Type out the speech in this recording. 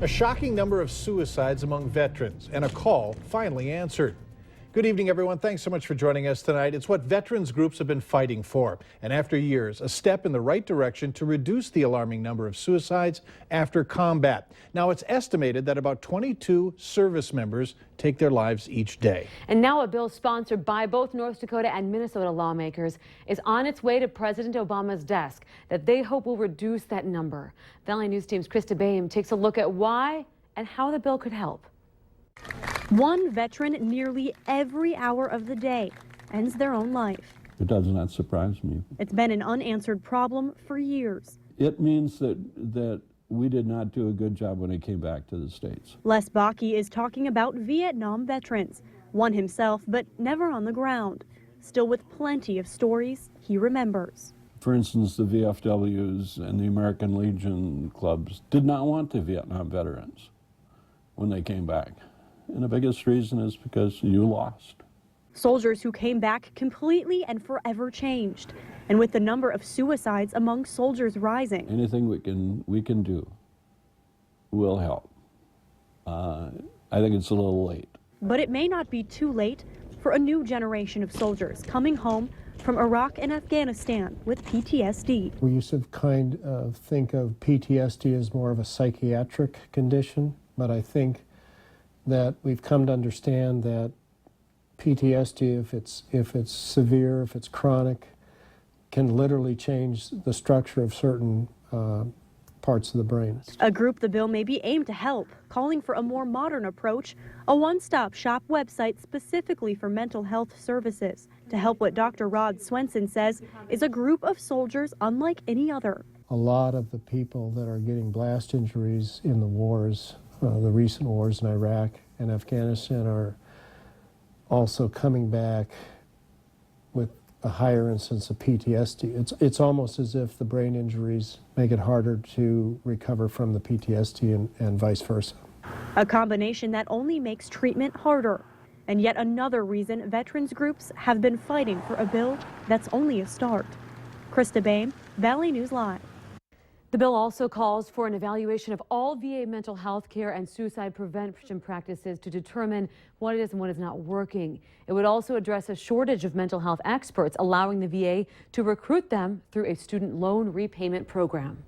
A shocking number of suicides among veterans and a call finally answered. Good evening, everyone. Thanks so much for joining us tonight. It's what veterans groups have been fighting for. And after years, a step in the right direction to reduce the alarming number of suicides after combat. Now, it's estimated that about 22 service members take their lives each day. And now a bill sponsored by both North Dakota and Minnesota lawmakers is on its way to President Obama's desk that they hope will reduce that number. Valley News Team's Krista Boehm takes a look at why and how the bill could help. One veteran nearly every hour of the day ends their own life. It does not surprise me. It's been an unanswered problem for years. It means that we did not do a good job when he came back to the States. Les Bakke is talking about Vietnam veterans, one himself, but never on the ground, still with plenty of stories he remembers. For instance, the VFWs and the American Legion clubs did not want the Vietnam veterans when they came back. And the biggest reason is because you lost. Soldiers who came back completely and forever changed. And with the number of suicides among soldiers rising. Anything we can do will help. I think it's a little late. But it may not be too late for a new generation of soldiers coming home from Iraq and Afghanistan with PTSD. We used to think of PTSD as more of a psychiatric condition, but I think that we've come to understand that PTSD, if it's severe, if it's chronic, can literally change the structure of certain parts of the brain. A group the bill may be aimed to help, calling for a more modern approach, a one-stop shop website specifically for mental health services, to help what Dr. Rod Swenson says is a group of soldiers unlike any other. A lot of the people that are getting blast injuries in the wars, the recent wars in Iraq and Afghanistan, are also coming back with a higher incidence of PTSD. It's almost as if the brain injuries make it harder to recover from the PTSD and vice versa. A combination that only makes treatment harder. And yet another reason veterans groups have been fighting for a bill that's only a start. Krista Boehm, Valley News Live. The bill also calls for an evaluation of all VA mental health care and suicide prevention practices to determine what is and what is not working. It would also address a shortage of mental health experts, allowing the VA to recruit them through a student loan repayment program.